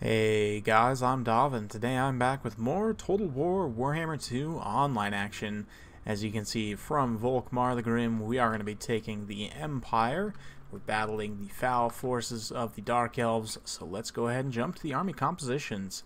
Hey guys, I'm Dov, and today I'm back with more Total War Warhammer 2 online action. As you can see from Volkmar the Grim, we are going to be taking the Empire. We're battling the foul forces of the Dark Elves, so let's go ahead and jump to the army compositions.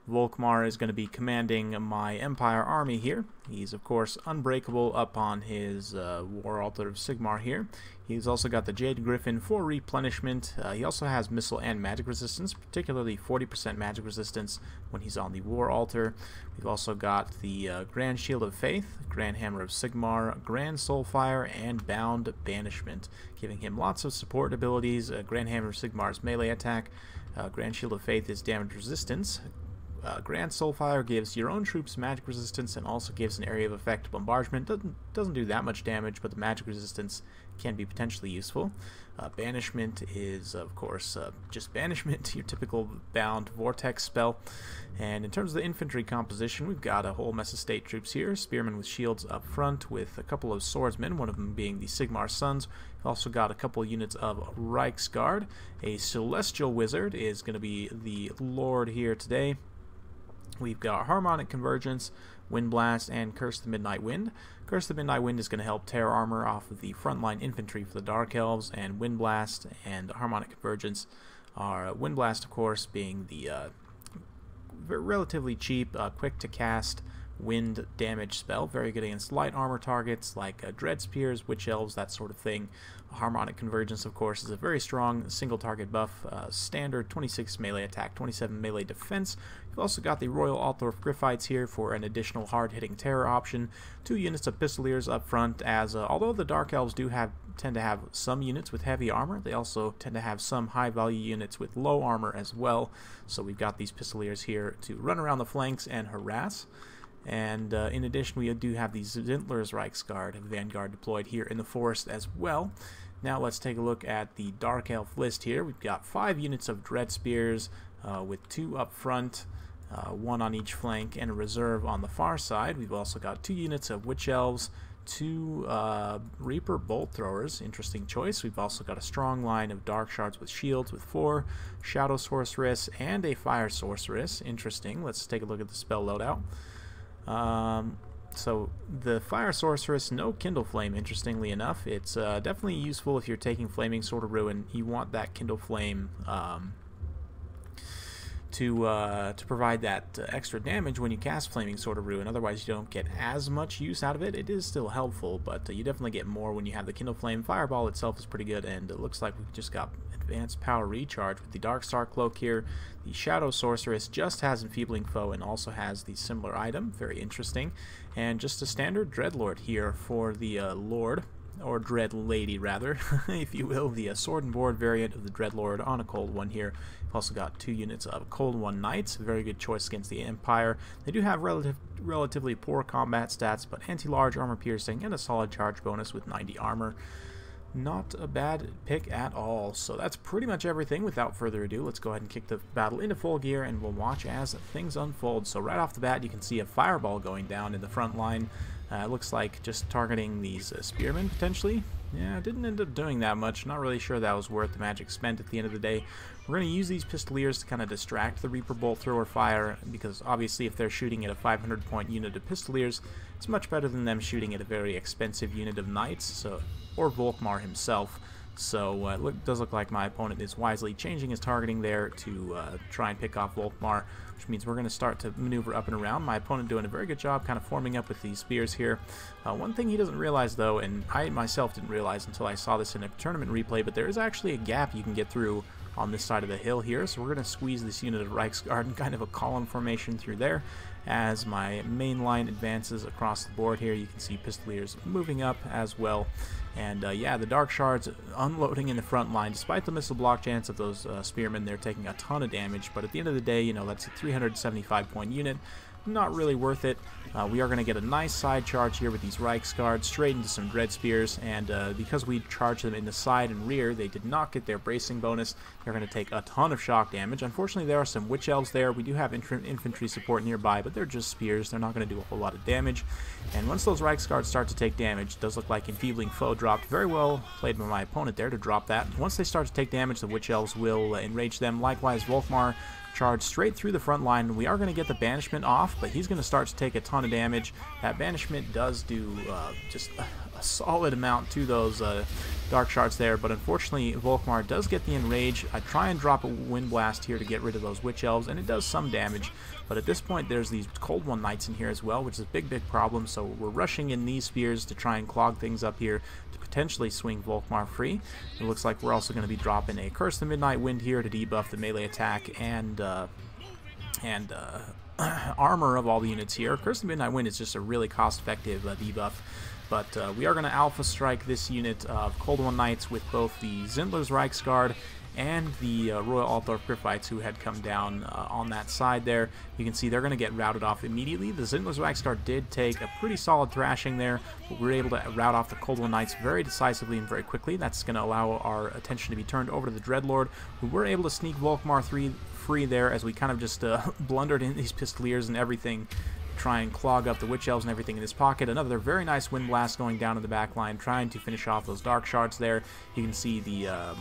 Volkmar is going to be commanding my Empire army here. He's, of course, unbreakable up on his War Altar of Sigmar here. He's also got the Jade Griffin for replenishment. He also has missile and magic resistance, particularly 40% magic resistance when he's on the War Altar. We've also got the Grand Shield of Faith, Grand Hammer of Sigmar, Grand Soulfire, and Bound Banishment, giving him lots of support abilities. Grand Hammer of Sigmar's melee attack. Grand Shield of Faith is damage resistance. Grand Soulfire gives your own troops magic resistance and also gives an area of effect bombardment. Doesn't do that much damage, but the magic resistance can be potentially useful. Banishment is, of course, just banishment, your typical bound vortex spell. And in terms of the infantry composition, we've got a whole mess of state troops here. Spearmen with shields up front with a couple of swordsmen, one of them being the Sigmar Sons. We've also got a couple units of Reiksguard. A Celestial Wizard is going to be the Lord here today. We've got Harmonic Convergence, Wind Blast, and Curse the Midnight Wind. Curse the Midnight Wind is going to help tear armor off of the frontline infantry for the Dark Elves, and Wind Blast and Harmonic Convergence are Wind Blast, of course, being the relatively cheap, quick to cast wind damage spell, very good against light armor targets like Dread Spears, Witch Elves, that sort of thing. Harmonic Convergence, of course, is a very strong single target buff, standard 26 melee attack, 27 melee defense. You've also got the Royal Altar of Griffites here for an additional hard-hitting terror option. 2 units of Pistoliers up front, as although the Dark Elves do tend to have some units with heavy armor, they also tend to have some high-value units with low armor as well. So we've got these Pistoliers here to run around the flanks and harass. And in addition, we do have the Zintler's Reiksguard Vanguard deployed here in the forest as well. Now let's take a look at the Dark Elf list here. We've got 5 units of Dread Spears with 2 up front, 1 on each flank, and a reserve on the far side. We've also got 2 units of Witch Elves, 2 Reaper Bolt Throwers, interesting choice. We've also got a strong line of Dark Shards with shields with 4, Shadow Sorceress, and a Fire Sorceress, interesting. Let's take a look at the spell loadout. So the Fire Sorceress, no Kindle Flame, interestingly enough. It's definitely useful if you're taking Flaming Sword of Ruin. You want that Kindle Flame to provide that extra damage when you cast Flaming Sword of Ruin. Otherwise you don't get as much use out of it. It is still helpful, but you definitely get more when you have the Kindle Flame. Fireball itself is pretty good, and it looks like we've just got Advanced Power Recharge with the Dark Star Cloak here. The Shadow Sorceress just has Enfeebling Foe and also has the similar item, very interesting. And just a standard Dreadlord here for the Lord, or Dread Lady rather, if you will, the Sword and Board variant of the Dreadlord on a Cold One here. We've also got 2 units of Cold One Knights, very good choice against the Empire. They do have relatively poor combat stats, but anti-large armor piercing and a solid charge bonus with 90 armor. Not a bad pick at all. So that's pretty much everything. Without further ado, let's go ahead and kick the battle into full gear, and we'll watch as things unfold. So right off the bat, you can see a fireball going down in the front line. It looks like just targeting these spearmen, potentially. Yeah, didn't end up doing that much. Not really sure that was worth the magic spent at the end of the day. We're going to use these Pistoliers to kind of distract the Reaper Bolt Thrower fire, because obviously if they're shooting at a 500-point unit of Pistoliers, it's much better than them shooting at a very expensive unit of Knights, or Volkmar himself. So it does look like my opponent is wisely changing his targeting there to try and pick off Volkmar, which means we're going to start to maneuver up and around. My opponent doing a very good job kind of forming up with these spears here. One thing he doesn't realize though, and I myself didn't realize until I saw this in a tournament replay, but there is actually a gap you can get through on this side of the hill here, so we're going to squeeze this unit of Reiksguard in kind of a column formation through there. As my main line advances across the board here, you can see Pistoliers moving up as well. And yeah, the Dark Shards unloading in the front line. Despite the missile block chance of those spearmen, they're taking a ton of damage, but at the end of the day, you know, that's a 375-point unit. Not really worth it. We are going to get a nice side charge here with these Reiksguard straight into some Dread Spears, and because we charged them in the side and rear, they did not get their bracing bonus. They're going to take a ton of shock damage. Unfortunately, there are some Witch Elves there. We do have infantry support nearby, but they're just spears. They're not going to do a whole lot of damage. And once those Reiksguard start to take damage, it does look like Enfeebling Foe dropped. Very well played by my opponent there to drop that. Once they start to take damage, the Witch Elves will enrage them. Likewise, Volkmar charge straight through the front line. We are going to get the banishment off, but he's going to start to take a ton of damage. That banishment does do just a solid amount to those dark shards there, but unfortunately Volkmar does get the enrage. I try and drop a wind blast here to get rid of those witch elves, and it does some damage, but at this point there's these cold one knights in here as well, which is a big problem, so we're rushing in these spears to try and clog things up here to potentially swing Volkmar free. It looks like we're also going to be dropping a Curse the Midnight Wind here to debuff the melee attack and armor of all the units here. Curse the Midnight Wind is just a really cost-effective debuff. But we are going to Alpha Strike this unit of Cold One Knights with both the Zindler's Reichsguard and the Royal Altdorf Griffites who had come down on that side there. You can see they're going to get routed off immediately. The Zindler's Reichsguard did take a pretty solid thrashing there, but we were able to rout off the Cold One Knights very decisively and very quickly. That's going to allow our attention to be turned over to the Dreadlord. We were able to sneak Volkmar free there as we kind of just blundered in these Pistoliers and everything, try and clog up the Witch Elves and everything in his pocket. Another very nice Wind Blast going down in the back line, trying to finish off those Dark Shards there. You can see the,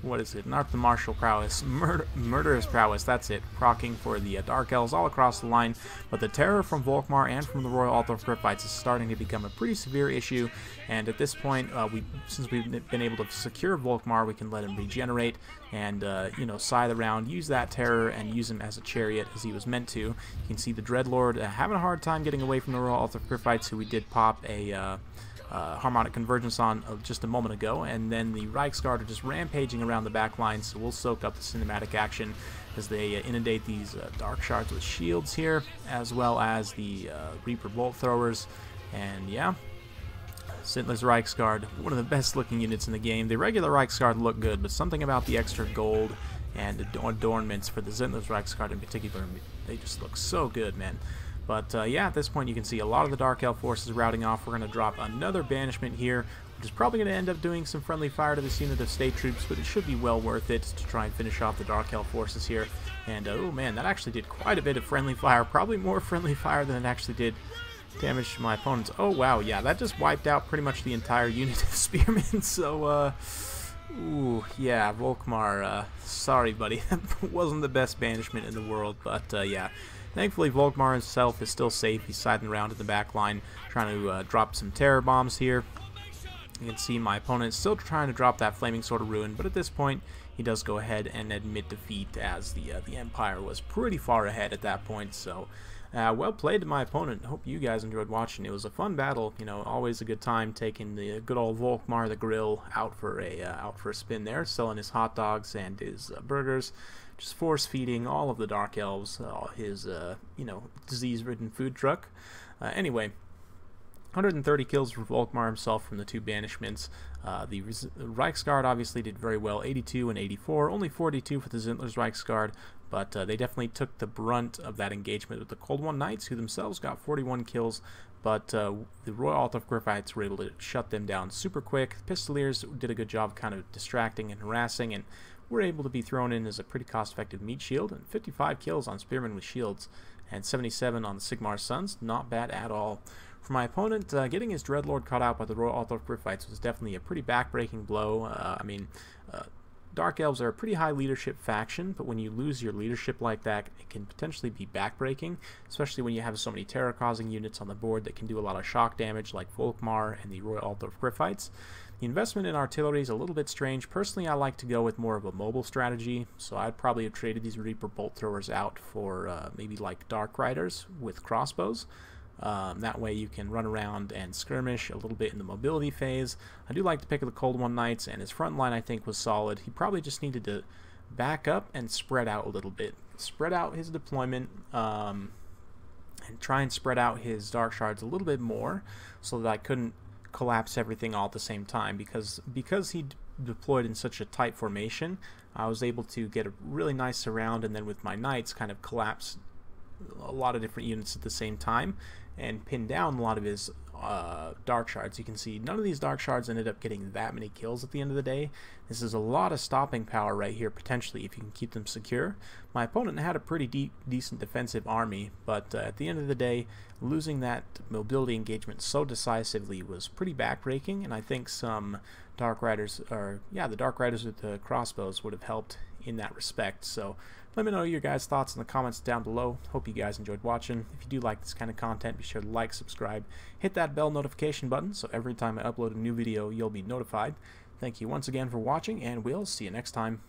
what is it? Not the Martial Prowess, Murderous Prowess, that's it, proccing for the Dark Elves all across the line. But the terror from Volkmar and from the Royal Altdorf Griffites is starting to become a pretty severe issue, and at this point, since we've been able to secure Volkmar, we can let him regenerate and, you know, scythe around, use that terror, and use him as a chariot as he was meant to. You can see the Dreadlord having a hard time getting away from the Royal Altdorf Griffites, who we did pop a Harmonic Convergence on just a moment ago, and then the Reichsguard are just rampaging around the back line, so we'll soak up the cinematic action as they inundate these Dark Shards with shields here, as well as the Reaper Bolt Throwers. And yeah, Zindler's Reichsguard, one of the best looking units in the game. The regular Reichsguard look good, but something about the extra gold and adornments for the Zindler's Reichsguard in particular, they just look so good, man. But yeah, at this point you can see a lot of the Dark Elf forces routing off. We're going to drop another banishment here, which is probably going to end up doing some friendly fire to this unit of state troops, but it should be well worth it to try and finish off the Dark Elf forces here. And oh man, that actually did quite a bit of friendly fire, probably more friendly fire than it actually did damage to my opponents. Oh wow, yeah, that just wiped out pretty much the entire unit of spearmen, so ooh, yeah, Volkmar, sorry buddy, that wasn't the best banishment in the world, but yeah. Thankfully, Volkmar himself is still safe. He's scything around in the back line, trying to drop some terror bombs here. You can see my opponent is still trying to drop that Flaming Sword of Ruin, but at this point, he does go ahead and admit defeat, as the Empire was pretty far ahead at that point. So, well played to my opponent. Hope you guys enjoyed watching. It was a fun battle. You know, always a good time taking the good old Volkmar the Grill out for a spin there, selling his hot dogs and his burgers. Just force feeding all of the Dark Elves his, you know, disease-ridden food truck. Anyway, 130 kills for Volkmar himself from the two banishments. The Reichsguard obviously did very well, 82 and 84. Only 42 for the Zindler's Reichsguard, but they definitely took the brunt of that engagement with the Cold One Knights, who themselves got 41 kills. But the Royal Altdorf Griffites were able to shut them down super quick. The Pistoliers did a good job kind of distracting and harassing, and were able to be thrown in as a pretty cost-effective meat shield, and 55 kills on Spearmen with shields, and 77 on the Sigmar's Sons. Not bad at all. For my opponent, getting his Dreadlord caught out by the Royal Altdorf Griffites was definitely a pretty back-breaking blow. I mean, Dark Elves are a pretty high leadership faction, but when you lose your leadership like that, it can potentially be backbreaking, especially when you have so many terror-causing units on the board that can do a lot of shock damage, like Volkmar and the Royal Altdorf Griffites. The investment in artillery is a little bit strange. Personally, I like to go with more of a mobile strategy, so I'd probably have traded these Reaper Bolt Throwers out for maybe like Dark Riders with crossbows. That way you can run around and skirmish a little bit in the mobility phase. I do like the pick of the Cold One Knights, and his front line I think was solid. He probably just needed to back up and spread out a little bit. Spread out his deployment, and try and spread out his Dark Shards a little bit more so that I couldn't collapse everything all at the same time, because he deployed in such a tight formation, I was able to get a really nice surround, and then with my Knights kind of collapse a lot of different units at the same time and pin down a lot of his Dark Shards. You can see none of these Dark Shards ended up getting that many kills at the end of the day. This is a lot of stopping power right here, potentially, if you can keep them secure. My opponent had a pretty decent defensive army, but at the end of the day, losing that mobility engagement so decisively was pretty backbreaking, and I think some Dark Riders, or yeah, the Dark Riders with the crossbows would have helped in that respect. So let me know your guys' thoughts in the comments down below. Hope you guys enjoyed watching. If you do like this kind of content, be sure to like, subscribe, hit that bell notification button so every time I upload a new video you'll be notified. Thank you once again for watching, and we'll see you next time.